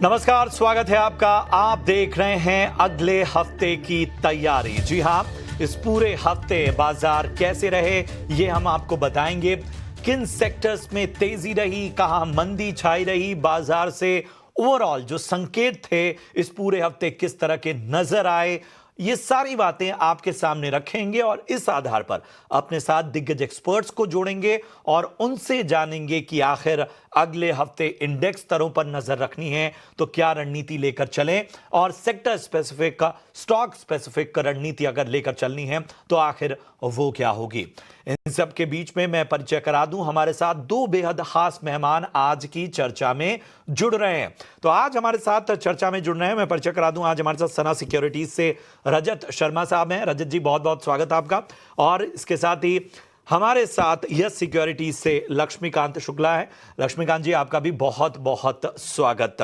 नमस्कार, स्वागत है आपका। आप देख रहे हैं अगले हफ्ते की तैयारी। जी हां, इस पूरे हफ्ते बाजार कैसे रहे ये हम आपको बताएंगे। किन सेक्टर्स में तेजी रही, कहां मंदी छाई रही, बाजार से ओवरऑल जो संकेत थे इस पूरे हफ्ते किस तरह के नजर आए, ये सारी बातें आपके सामने रखेंगे और इस आधार पर अपने साथ दिग्गज एक्सपर्ट्स को जोड़ेंगे और उनसे जानेंगे कि आखिर अगले हफ्ते इंडेक्स स्तरों पर नजर रखनी है तो क्या रणनीति लेकर चलें, और सेक्टर स्पेसिफिक का, स्टॉक स्पेसिफिक रणनीति अगर लेकर चलनी है तो आखिर वो क्या होगी। इन सब के बीच में मैं परिचय करा दूं, हमारे साथ दो बेहद खास मेहमान आज की चर्चा में जुड़ रहे हैं। तो आज हमारे साथ चर्चा में जुड़ रहे हैं, मैं परिचय करा दूं, आज हमारे साथ सना सिक्योरिटीज से रजत शर्मा साहब हैं। रजत जी, बहुत बहुत स्वागत आपका। और इसके साथ ही हमारे साथ यस सिक्योरिटीज से लक्ष्मीकांत शुक्ला है। लक्ष्मीकांत जी, आपका भी बहुत बहुत स्वागत।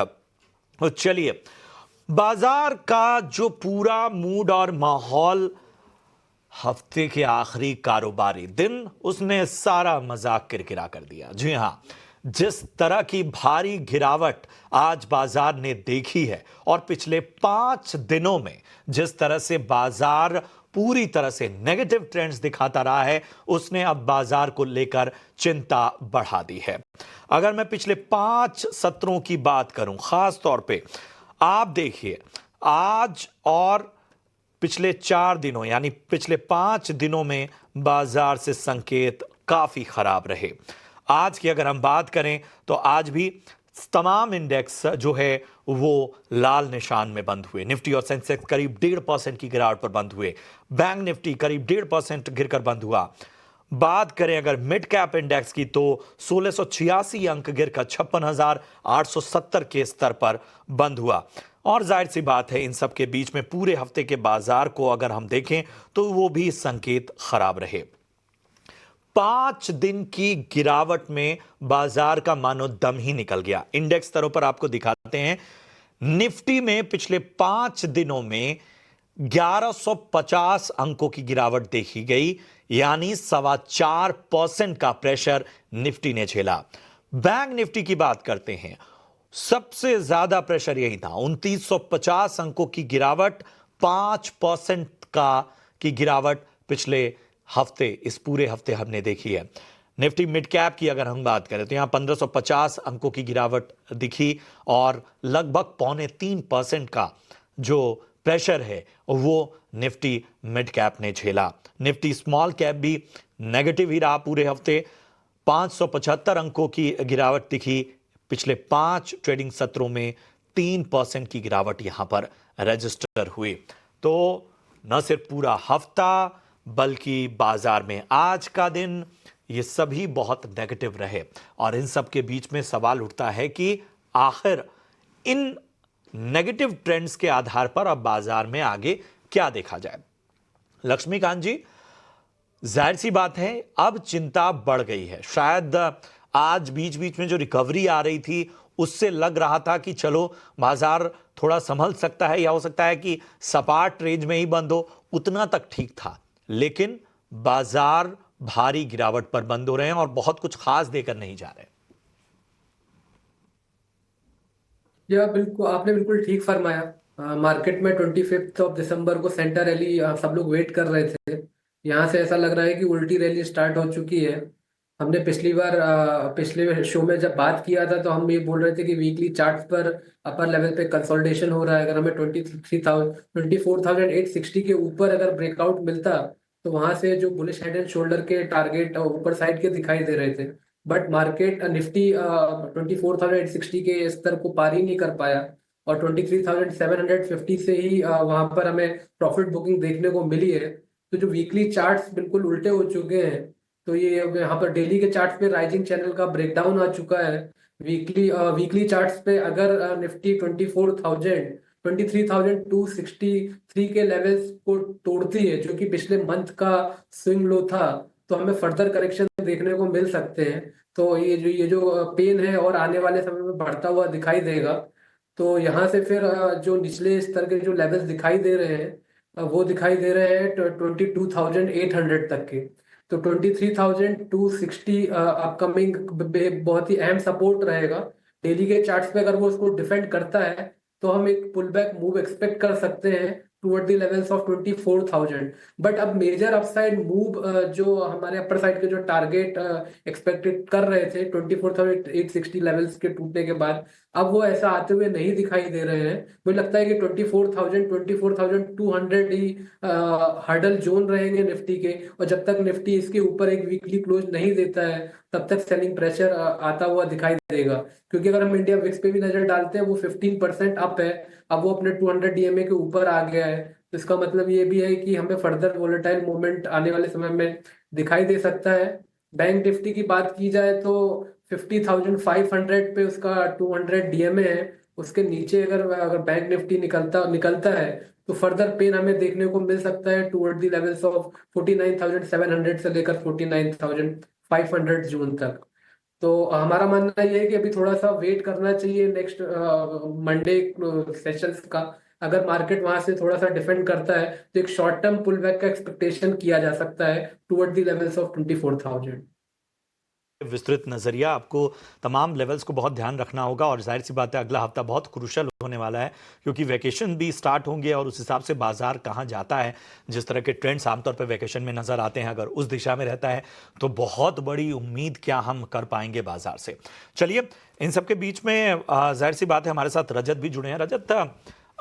तो चलिए, बाजार का जो पूरा मूड और माहौल हफ्ते के आखिरी कारोबारी दिन, उसने सारा मजाक किरकिरा कर दिया। जी हां, जिस तरह की भारी गिरावट आज बाजार ने देखी है और पिछले 5 दिनों में जिस तरह से बाजार पूरी तरह से नेगेटिव ट्रेंड्स दिखाता रहा है, उसने अब बाजार को लेकर चिंता बढ़ा दी है। अगर मैं पिछले 5 सत्रों की बात करूं, खास तौर पे आप देखिए, आज और पिछले 4 दिनों यानी पिछले 5 दिनों में बाजार से संकेत काफी खराब रहे। आज की अगर हम बात करें तो आज भी तमाम इंडेक्स जो है वो लाल निशान में बंद हुए। निफ्टी और सेंसेक्स करीब 1.5% की गिरावट पर बंद हुए। बैंक निफ्टी करीब 1.5% गिरकर बंद हुआ। बात करें अगर मिड कैप इंडेक्स की तो 1686 अंक गिरकर 56,870 के स्तर पर बंद हुआ। और जाहिर सी बात है, इन सब के बीच में पूरे हफ्ते के बाजार को अगर हम देखें तो वो भी संकेत खराब रहे। 5 दिन की गिरावट में बाजार का मानो दम ही निकल गया। इंडेक्स स्तरों पर आपको दिखाते हैं। निफ्टी में पिछले 5 दिनों में 1150 अंकों की गिरावट देखी गई, यानी 4.25% का प्रेशर निफ्टी ने झेला। बैंक निफ्टी की बात करते हैं, सबसे ज्यादा प्रेशर यही था, 2950 अंकों की गिरावट, 5% की गिरावट पिछले हफ्ते, इस पूरे हफ्ते हमने देखी है। निफ्टी मिड कैप की अगर हम बात करें तो यहां 1550 अंकों की गिरावट दिखी और लगभग 3.25% का जो प्रेशर है वो निफ्टी मिड कैप ने झेला। निफ्टी स्मॉल कैप भी नेगेटिव ही रहा पूरे हफ्ते, 575 अंकों की गिरावट दिखी। पिछले 5 ट्रेडिंग सत्रों में 3% की गिरावट यहां पर रजिस्टर हुई। तो न सिर्फ पूरा हफ्ता बल्कि बाजार में आज का दिन, ये सभी बहुत नेगेटिव रहे। और इन सब के बीच में सवाल उठता है कि आखिर इन नेगेटिव ट्रेंड्स के आधार पर अब बाजार में आगे क्या देखा जाए। लक्ष्मीकांत जी, जाहिर सी बात है अब चिंता बढ़ गई है। शायद आज बीच बीच में जो रिकवरी आ रही थी उससे लग रहा था कि चलो बाजार थोड़ा संभल सकता है, या हो सकता है कि सपाट रेंज में ही बंद हो, उतना तक ठीक था। लेकिन बाजार भारी गिरावट पर बंद हो रहे हैं और बहुत कुछ खास देकर नहीं जा रहे। या बिल्कुल, आपने बिल्कुल ठीक फरमाया। मार्केट में 25 दिसंबर को सेंटर रैली सब लोग वेट कर रहे थे। यहाँ से ऐसा लग रहा है कि उल्टी रैली स्टार्ट हो चुकी है। हमने पिछली बार पिछले शो में जब बात किया था तो हम ये बोल रहे थे कि वीकली चार्ट्स पर अपर लेवल पे कंसोलिडेशन हो रहा है। अगर हमें 24,860 के ऊपर अगर ब्रेकआउट मिलता तो वहां से जो बुलिश हेड एंड शोल्डर के टारगेट ऊपर साइड के दिखाई दे रहे थे। बट मार्केट निफ्टी 24,860 के स्तर को पार ही नहीं कर पाया और 23,750 से ही वहां पर हमें प्रॉफिट बुकिंग देखने को मिली है। तो जो वीकली चार्ट्स बिल्कुल उल्टे हो चुके हैं, तो ये यहाँ पर डेली के चार्ट्स पे राइजिंग चैनल का ब्रेकडाउन आ चुका है। वीकली चार्ट्स पे अगर निफ्टी 23,263 के लेवल्स को तोड़ती है, जो कि पिछले मंथ का स्विंग लो था, तो हमें फर्दर करेक्शन देखने को मिल सकते हैं। तो ये जो पेन है और आने वाले समय में बढ़ता हुआ दिखाई देगा। तो यहाँ से फिर जो निचले स्तर के जो लेवल्स दिखाई दे रहे हैं, वो दिखाई दे रहे हैं 22,800 तक के। तो 23,260 अपकमिंग बहुत ही अहम सपोर्ट रहेगा। डेली के चार्ट्स पे अगर वो उसको डिफेंड करता है तो हम एक पुल बैक मूव एक्सपेक्ट कर सकते हैं toward the levels of 24,000। But अब मेजर अपसाइड मूव जो हमारे अपर साइड के जो टारगेट एक्सपेक्टेड कर रहे थे 24,860 लेवल्स के टूटने के बाद, अब वो ऐसा आते हुए नहीं दिखाई दे रहे हैं। मुझे लगता है कि 24,000 24,200 ही हर्डल जोन रहेंगे निफ्टी के, और जब तक निफ्टी इसके ऊपर एक वीकली क्लोज नहीं देता है तब तक सेलिंग प्रेशर आता हुआ दिखाई देगा। क्योंकि अगर हम इंडिया विक्स पे भी नजर डालते हैं वो 15% अप है, अब वो अपने 200 डीएमए के ऊपर आ गया है। तो इसका मतलब ये भी है कि हमें फर्दर वोलेटाइल मूवमेंट आने वाले समय में दिखाई दे सकता है। बैंक निफ्टी की बात की जाए तो 50,500 पे उसका 200 डीएमए है। उसके नीचे अगर अगर बैंक निफ्टी निकलता निकलता है तो फर्दर पेन हमें देखने को मिल सकता है टुवर्ड द लेवल्स ऑफ 49,700 से लेकर 49,500 जून तक। तो हमारा मानना ये है कि अभी थोड़ा सा वेट करना चाहिए नेक्स्ट मंडे सेशंस का। अगर मार्केट वहां से थोड़ा सा डिफेंड करता है तो एक शॉर्ट टर्म पुल बैक का एक्सपेक्टेशन किया जा सकता है टुवर्ड द लेवल्स ऑफ 24,000। विस्तृत नजरिया, आपको तमाम लेवल्स को बहुत ध्यान रखना होगा और जाहिर सी बात है अगला हफ्ता बहुत क्रूशल होने वाला है क्योंकि वैकेशन भी स्टार्ट होंगे और उस हिसाब से बाजार कहाँ जाता है, जिस तरह के ट्रेंड्स आमतौर पर वैकेशन में नजर आते हैं, अगर उस दिशा में रहता है तो बहुत बड़ी उम्मीद क्या हम कर पाएंगे बाजार से। चलिए, इन सबके बीच में जाहिर सी बात है हमारे साथ रजत भी जुड़े हैं। रजत,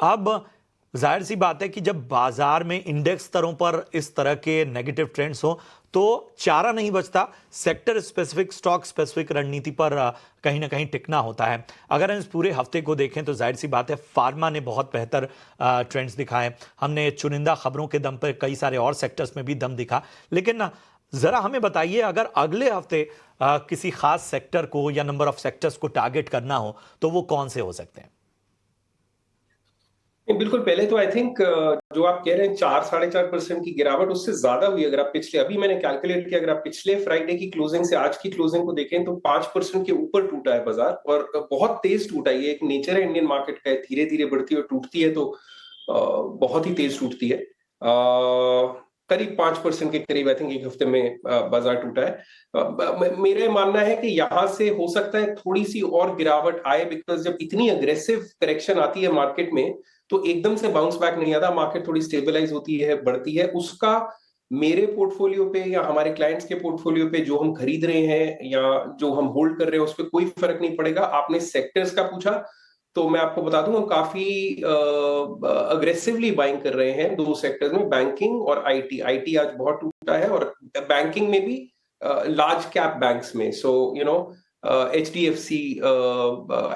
अब जाहिर सी बात है कि जब बाजार में इंडेक्स स्तरों पर इस तरह के नेगेटिव ट्रेंड्स हो तो चारा नहीं बचता, सेक्टर स्पेसिफिक, स्टॉक स्पेसिफिक रणनीति पर कहीं ना कहीं टिकना होता है। अगर हम इस पूरे हफ्ते को देखें तो जाहिर सी बात है फार्मा ने बहुत बेहतर ट्रेंड्स दिखाए, हमने चुनिंदा खबरों के दम पर कई सारे और सेक्टर्स में भी दम दिखा। लेकिन जरा हमें बताइए, अगर अगले हफ्ते किसी खास सेक्टर को या नंबर ऑफ सेक्टर्स को टारगेट करना हो तो वो कौन से हो सकते हैं? बिल्कुल। पहले तो आई थिंक जो आप कह रहे हैं 4-4.5% की गिरावट उससे ज्यादा हुई। अगर आप पिछले, अभी मैंने कैलकुलेट किया, अगर आप पिछले फ्राइडे की क्लोजिंग से आज की क्लोजिंग को देखें तो 5% के ऊपर टूटा है बाजार और बहुत तेज टूटा है। ये एक नेचर है इंडियन मार्केट का, धीरे धीरे बढ़ती है और टूटती है तो बहुत ही तेज टूटती है। करीब 5% के करीब आई थिंक एक हफ्ते में बाजार टूटा है। मेरा मानना है कि यहां से हो सकता है थोड़ी सी और गिरावट आए, बिकॉज जब इतनी अग्रेसिव करेक्शन आती है मार्केट में तो एकदम से बाउंस बैक नहीं आता, मार्केट थोड़ी स्टेबलाइज होती है, बढ़ती है। उसका मेरे पोर्टफोलियो पे या हमारे क्लाइंट्स के पोर्टफोलियो पे जो हम खरीद रहे हैं या जो हम होल्ड कर रहे हैं उस पर कोई फर्क नहीं पड़ेगा। आपने सेक्टर्स का पूछा तो मैं आपको बता दूं हम काफी अग्रेसिवली बाइंग कर रहे हैं दो सेक्टर्स में, बैंकिंग और आईटी। आईटी आज बहुत टूटा है और बैंकिंग में भी लार्ज कैप बैंक्स में, so you know HDFC,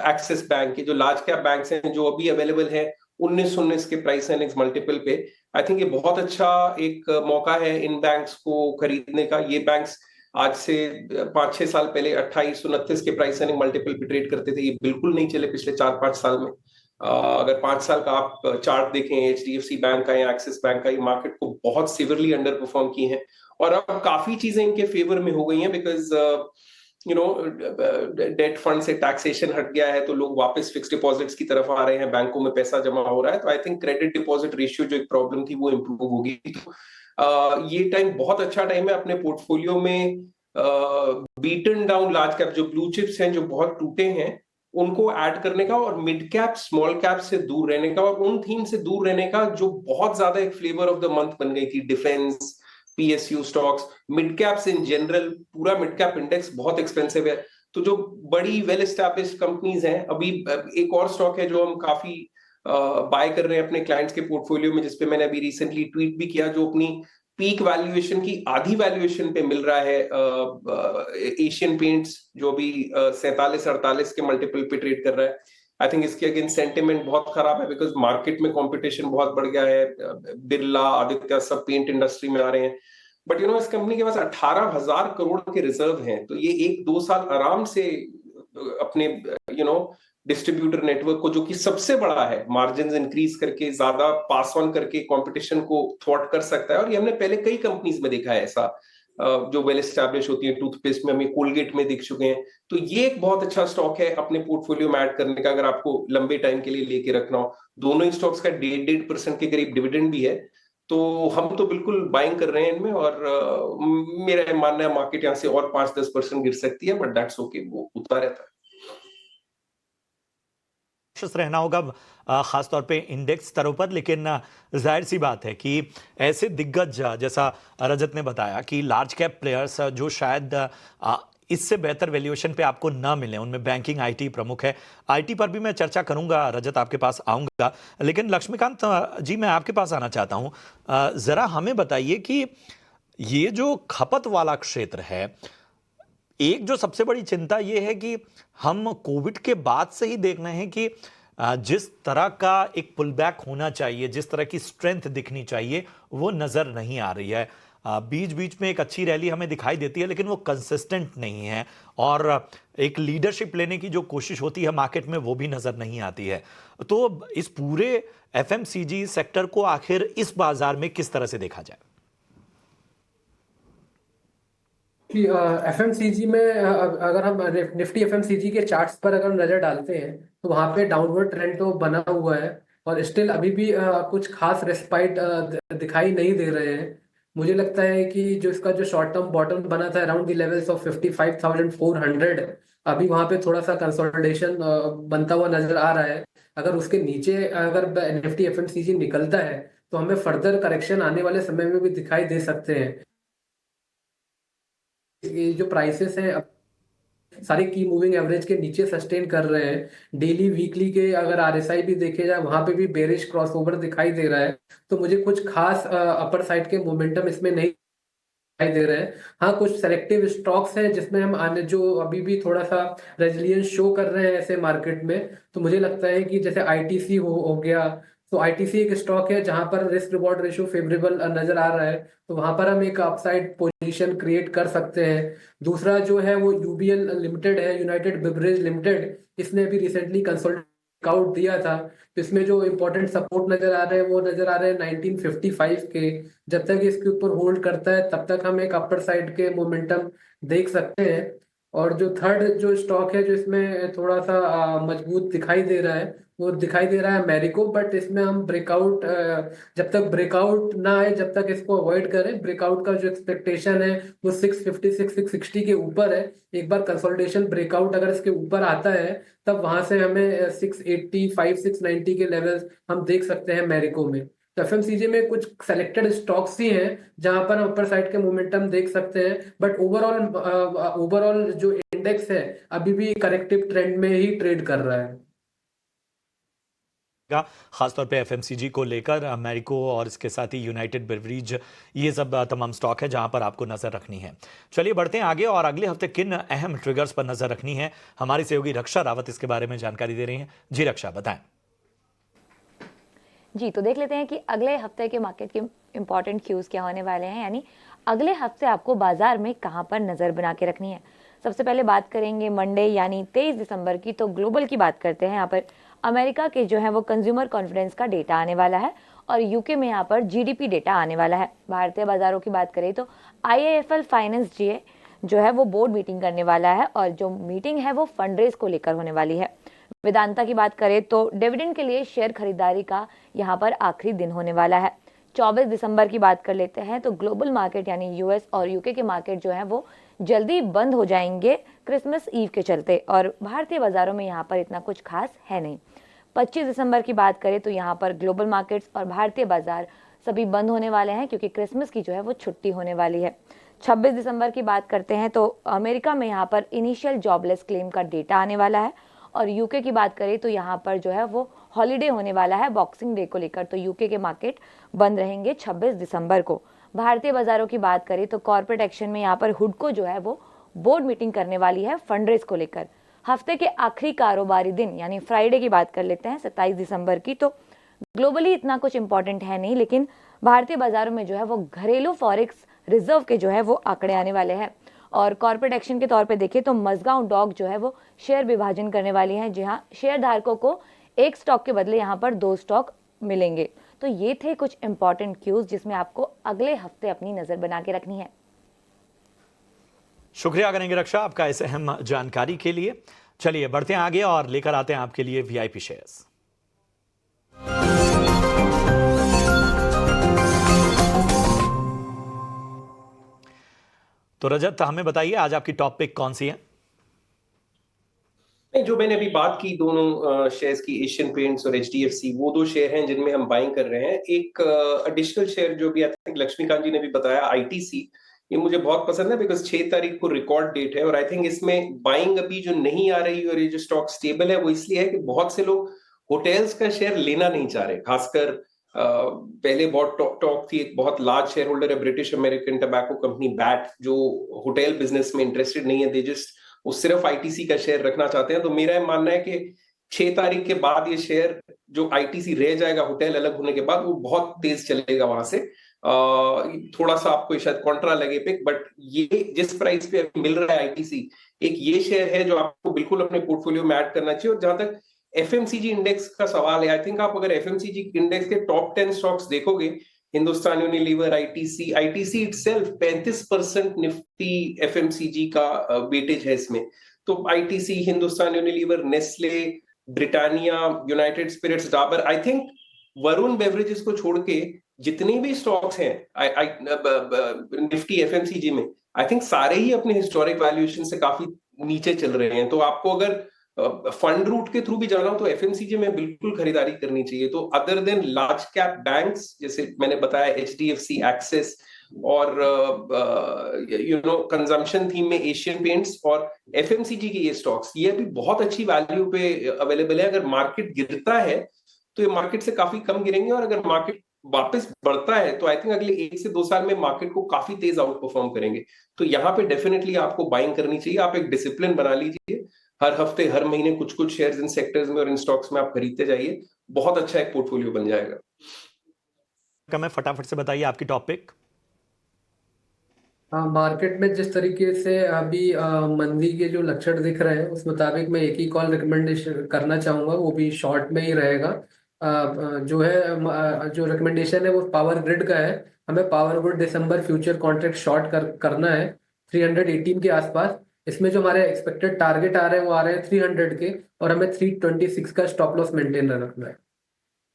axis bank के जो लार्ज कैप बैंक्स हैं जो अभी अवेलेबल है 19 के प्राइस एर्निंग्स मल्टीपल पे, आई थिंक ये बहुत अच्छा एक मौका है इन बैंक्स को खरीदने का। ये बैंक्स आज से 5-6 साल पहले 28-29 के प्राइस अर्निंग मल्टीपल पे ट्रेड करते थे, ये बिल्कुल नहीं चले पिछले 4-5 साल में। अगर 5 साल का आप चार्ट देखें HDFC बैंक का या एक्सिस बैंक का, ये मार्केट को बहुत सिवियरली अंडर परफॉर्म किए हैं और अब काफी चीजें इनके फेवर में हो गई हैं, because you know debt fund से टैक्सेशन हट गया है तो लोग वापस फिक्स डिपॉजिट्स की तरफ आ रहे हैं, बैंकों में पैसा जमा हो रहा है, तो I think credit deposit ratio जो एक प्रॉब्लम थी वो इंप्रूव होगी। तो ये टाइम बहुत अच्छा टाइम है अपने पोर्टफोलियो में बीटन डाउन लार्ज कैप जो ब्लू चिप्स हैं जो बहुत टूटे हैं उनको ऐड करने का और मिड कैप स्मॉल कैप से दूर रहने का और उन थीम से दूर रहने का जो बहुत ज्यादा एक फ्लेवर ऑफ द मंथ बन गई थी, defence, PSU stocks, mid caps in general. पूरा मिड कैप इंडेक्स बहुत एक्सपेंसिव है, तो जो बड़ी वेल एस्टैब्लिश्ड कंपनीज हैं, अभी एक और स्टॉक है जो हम काफी बाय कर रहे हैं अपने क्लाइंट्स के पोर्टफोलियो में, जिसपे मैंने अभी रिसेंटली ट्वीट भी किया, जो अपनी पीक वैल्यूएशन की आधी वैल्यूएशन पे मिल रहा है, एशियन पेंट्स जो अभी 47-48 के मल्टीपल पे ट्रेड कर रहा है। आई थिंक इसके अगेंस्ट सेंटिमेंट बहुत खराब है बिकॉज मार्केट में कंपटीशन बहुत बढ़ गया है, बिरला, आदित्य सब पेंट इंडस्ट्री में आ रहे हैं, बट यू नो इस कंपनी के पास 18,000 करोड़ के रिजर्व हैं, तो ये 1-2 साल आराम से अपने यू नो डिस्ट्रीब्यूटर नेटवर्क को, जो कि सबसे बड़ा है, मार्जिन इंक्रीज करके ज्यादा पास ऑन करके कंपटीशन को थ्वॉट कर सकता है। और ये हमने पहले कई कंपनीज में देखा है ऐसा, जो वेल एस्टैब्लिश होती है, टूथपेस्ट में हमें कोलगेट में दिख चुके हैं। तो ये एक बहुत अच्छा स्टॉक है अपने पोर्टफोलियो में ऐड करने का अगर आपको लंबे टाइम के लिए लेके रखना हो। दोनों ही स्टॉक्स का 1.5% के करीब डिविडेंड भी है, तो हम तो बिल्कुल बाइंग कर रहे हैं इनमें। और मेरा मानना है मार्केट यहाँ से और 5-10% गिर सकती है, बट दैट्स ओके, वो उतना रहता है। कॉशियस रहना होगा, खासतौर पे इंडेक्स स्तरों पर। लेकिन जाहिर सी बात है कि ऐसे दिग्गज जैसा रजत ने बताया कि लार्ज कैप प्लेयर्स जो शायद इससे बेहतर वैल्यूएशन पे आपको ना मिले, उनमें बैंकिंग आईटी प्रमुख है। आईटी पर भी मैं चर्चा करूंगा, रजत आपके पास आऊंगा। लेकिन लक्ष्मीकांत जी, मैं आपके पास आना चाहता हूं। जरा हमें बताइए कि ये जो खपत वाला क्षेत्र है, एक जो सबसे बड़ी चिंता ये है कि हम कोविड के बाद से ही देख रहे हैं कि जिस तरह का एक पुल बैक होना चाहिए, जिस तरह की स्ट्रेंथ दिखनी चाहिए, वो नजर नहीं आ रही है। बीच बीच में एक अच्छी रैली हमें दिखाई देती है, लेकिन वो कंसिस्टेंट नहीं है, और एक लीडरशिप लेने की जो कोशिश होती है मार्केट में, वो भी नजर नहीं आती है। तो इस पूरे एफएमसीजी सेक्टर को आखिर इस बाजार में किस तरह से देखा जाए? कि एफएमसीजी में अगर हम निफ्टी एफएमसीजी के चार्ट्स पर अगर नजर डालते हैं तो वहां पे डाउनवर्ड ट्रेंड तो बना हुआ है, और स्टिल अभी भी कुछ खास रेस्पाइट दिखाई नहीं दे रहे हैं। मुझे लगता है कि जो इसका जो शॉर्ट टर्म बॉटम बना था अराउंड द लेवल्स ऑफ 55,400, अभी वहां पे थोड़ा सा कंसोलिडेशन बनता हुआ नजर आ रहा है। अगर उसके नीचे अगर निफ्टी एफएमसीजी निकलता है तो हमें फर्दर करेक्शन आने वाले समय में भी दिखाई दे सकते हैं। ये जो प्राइसेस हैं सारे की मूविंग एवरेज के नीचे सस्टेन कर रहे हैं। डेली वीकली के अगर आरएसआई भी देखे जाए, वहां पे भी बेरिश क्रॉसओवर दिखाई दे रहा है। तो मुझे कुछ खास अपर साइड के मोमेंटम इसमें नहीं दिखाई दे रहे हैं। हाँ, कुछ सेलेक्टिव स्टॉक्स हैं जिसमें हम आने जो अभी भी थोड़ा सा रेजिलियंस शो कर रहे हैं ऐसे मार्केट में। तो मुझे लगता है कि जैसे आईटीसी हो गया, तो आईटीसी एक स्टॉक है जहां पर रिस्क रिवॉर्ड रेशियो फेवरेबल नजर आ रहा है, तो वहां पर हम एक अपसाइड पोजीशन क्रिएट कर सकते हैं। दूसरा जो है वो यूबीएल लिमिटेड है, यूनाइटेड बेवरेज लिमिटेड। इसने भी रिसेंटली कंसोलिडेट आउट दिया था, तो इसमें जो इंपॉर्टेंट सपोर्ट नजर आ रहे हैं वो नजर आ रहे हैं 1955 के। जब तक इसके ऊपर होल्ड करता है तब तक हम एक अपर साइड के मोमेंटम देख सकते हैं। और जो थर्ड जो स्टॉक है जो इसमें थोड़ा सा मजबूत दिखाई दे रहा है, वो दिखाई दे रहा है मैरिको। बट इसमें हम ब्रेकआउट, जब तक ब्रेकआउट ना आए जब तक इसको अवॉइड करें। ब्रेकआउट का जो एक्सपेक्टेशन है वो 656 660 के ऊपर है। एक बार कंसोलिडेशन ब्रेकआउट अगर इसके ऊपर आता है तब वहां से हमें 685 690 के लेवल्स हम देख सकते हैं मैरिको में। तो एफएमसीजी में कुछ सेलेक्टेड स्टॉक्स ही हैं जहां पर हम अपर साइड के मोमेंटम देख सकते हैं। बट ओवरऑल जो इंडेक्स है अभी भी करेक्टिव ट्रेंड में ही ट्रेड कर रहा है। खासतौर पे एफएमसीजी को लेकर मैरिको और इसके साथ ही यूनाइटेड बेवरेज, ये सब तमाम स्टॉक है जहां पर आपको नजर रखनी है। चलिए बढ़ते हैं आगे, और अगले हफ्ते किन अहम ट्रिगर्स पर नजर रखनी है, हमारी सहयोगी रक्षा रावत इसके बारे में जानकारी दे रही हैं। जी रक्षा, बताएं। जी, तो देख लेते हैं कि अगले हफ्ते के मार्केट के इंपॉर्टेंट क्यूज क्या होने वाले हैं, यानी अगले हफ्ते आपको बाजार में कहां पर नजर बना के रखनी है। सबसे पहले बात करेंगे मंडे यानी 23 दिसंबर की। तो ग्लोबल की बात करते हैं। यहाँ पर अमेरिका के जो है वो कंज्यूमर कॉन्फिडेंस का डेटा आने वाला है, और यूके में यहाँ पर जीडीपी डेटा आने वाला है। भारतीय बाजारों की बात करें तो आईआईएफएल फाइनेंस जीए जो है वो बोर्ड मीटिंग करने वाला है, और जो मीटिंग है वो फंडरेज को लेकर होने वाली है। वेदांता की बात करें तो डिविडेंड के लिए शेयर खरीदारी का यहाँ पर आखिरी दिन होने वाला है। 24 दिसंबर की बात कर लेते हैं तो ग्लोबल मार्केट यानी यूएस और यूके के मार्केट जो है वो जल्दी बंद हो जाएंगे क्रिसमस ईव के चलते, और भारतीय बाजारों में यहाँ पर इतना कुछ खास है नहीं। 25 दिसंबर की बात करें तो यहाँ पर ग्लोबल मार्केट्स और भारतीय बाजार सभी बंद होने वाले हैं, क्योंकि क्रिसमस की जो है वो छुट्टी होने वाली है। 26 दिसंबर की बात करते हैं तो अमेरिका में यहाँ पर इनिशियल जॉबलेस क्लेम का डेटा आने वाला है, और यूके की बात करें तो यहाँ पर जो है वो हॉलीडे होने वाला है बॉक्सिंग डे को लेकर, तो यूके के मार्केट बंद रहेंगे 26 दिसंबर को। भारतीय बाजारों की बात करें तो कॉर्पोरेट एक्शन में यहाँ पर हुडको जो है वो बोर्ड मीटिंग करने वाली है फंडरेज को लेकर। हफ्ते के आखिरी कारोबारी दिन यानी फ्राइडे की बात कर लेते हैं 27 दिसंबर की। तो ग्लोबली इतना कुछ इंपॉर्टेंट है नहीं, लेकिन भारतीय बाजारों में जो है वो घरेलू फॉरेक्स रिजर्व के जो है वो आंकड़े आने वाले हैं। और कॉर्पोरेट एक्शन के तौर पे देखें तो मजगांव डॉक जो है वो शेयर विभाजन करने वाली है, जी हाँ, शेयर धारकों को एक स्टॉक के बदले यहाँ पर 2 स्टॉक मिलेंगे। तो ये थे कुछ इंपॉर्टेंट क्यूज जिसमें आपको अगले हफ्ते अपनी नजर बना के रखनी है। शुक्रिया करेंगे रक्षा आपका इस अहम जानकारी के लिए। चलिए बढ़ते हैं आगे और लेकर आते हैं आपके लिए वीआईपी शेयर्स। तो रजत, हमें बताइए आज आपकी टॉप पिक कौन सी है? नहीं, जो मैंने अभी बात की दोनों शेयर्स की, एशियन पेंट्स और एचडीएफसी, वो दो शेयर हैं जिनमें हम बाइंग कर रहे हैं। एक एडिशनल शेयर जो भी आई थिंक लक्ष्मीकांत जी ने भी बताया, आईटीसी, ये मुझे बहुत पसंद है बिकॉज 6 तारीख को रिकॉर्ड डेट है और आई थिंक इसमें बाइंग अभी जो नहीं आ रही और ये जो स्टॉक स्टेबल है वो इसलिए है कि बहुत से लोग होटल्स का शेयर लेना नहीं चाह रहे। खासकर पहले बहुत टॉक थी, एक बहुत लार्ज शेयर होल्डर है British American tobacco company bat, जो होटल बिजनेस में इंटरेस्टेड नहीं है, दे जस्ट वो सिर्फ आईटीसी का शेयर रखना चाहते हैं। तो मेरा मानना है कि 6 तारीख के बाद ये शेयर जो आईटीसी रह जाएगा होटल अलग होने के बाद, वो बहुत तेज चलेगा वहां से। थोड़ा सा आपको शायद कॉन्ट्रा लगे पिक, बट ये जिस प्राइस पे मिल रहा है आईटीसी, एक ये शेयर है जो आपको बिल्कुल अपने पोर्टफोलियो में ऐड करना चाहिए। और जहां तक एफएमसीजी इंडेक्स का सवाल है, आई थिंक आप अगर एफएमसीजी इंडेक्स के टॉप 10 स्टॉक्स देखोगे, Hindustan Unilever, ITC itself 35% Nifty FMCG का वेटेज है इसमें। तो ITC, Hindustan Unilever, Nestle, Britannia, United Spirits, Dabur, I think Varun Beverages को छोड़ के जितने भी स्टॉक्स हैं निफ्टी एफएमसीजी में, आई थिंक सारे ही अपने हिस्टोरिक वैल्यूएशन से काफी नीचे चल रहे हैं। तो आपको अगर फंड रूट के थ्रू भी जाना हो तो एफएमसीजी में बिल्कुल खरीदारी करनी चाहिए। तो other than large cap banks, जैसे मैंने बताया एचडीएफसी, एक्सिस, और कंजम्पशन थीम में एशियन पेंट्स और एफएमसीजी के ये स्टॉक्स, ये भी बहुत अच्छी वैल्यू पे अवेलेबल है। अगर मार्केट गिरता है तो ये मार्केट से काफी कम गिरेंगे, और अगर मार्केट वापस बढ़ता है तो आई थिंक अगले 1 से 2 साल में मार्केट को काफी तेज आउट परफॉर्म करेंगे। तो यहाँ पे डेफिनेटली आपको बाइंग करनी चाहिए। आप एक डिसिप्लिन बना लीजिए, हर हफ्ते हर महीने कुछ कुछ शेयर्स इन सेक्टर्स में और इन स्टॉक्स में आप खरीदते जाइए, बहुत अच्छा एक पोर्टफोलियो बन जाएगा। मैं फटाफट से बताइए आपकी टॉपिक। हाँ, मार्केट में जिस तरीके से अभी मंदी के जो लक्षण दिख रहे हैं उस मुताबिक मैं एक ही कॉल रिकमेंडेशन करना चाहूँगा, वो भी शॉर्ट में ही रहेगा। जो है जो रिकमेंडेशन है वो पावर ग्रिड का है। हमें पावर ग्रिड दिसंबर फ्यूचर कॉन्ट्रैक्ट शॉर्ट करना है 318 के आसपास। इसमें जो हमारे एक्सपेक्टेड टारगेट आ रहे हैं वो आ रहे हैं 300 के, और हमें 326 का स्टॉप लॉस मेंटेन रखना है।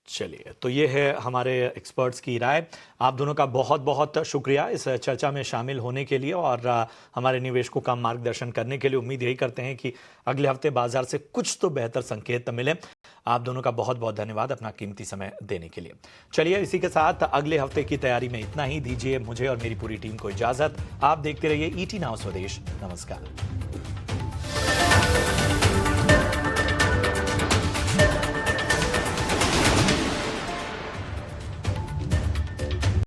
चलिए, तो ये है हमारे एक्सपर्ट्स की राय। आप दोनों का बहुत बहुत शुक्रिया इस चर्चा में शामिल होने के लिए और हमारे निवेशकों का मार्गदर्शन करने के लिए। उम्मीद यही करते हैं कि अगले हफ्ते बाजार से कुछ तो बेहतर संकेत मिले। आप दोनों का बहुत बहुत धन्यवाद अपना कीमती समय देने के लिए। चलिए, इसी के साथ अगले हफ्ते की तैयारी में इतना ही। दीजिए मुझे और मेरी पूरी टीम को इजाजत। आप देखते रहिए ईटी नाउ स्वदेश। नमस्कार।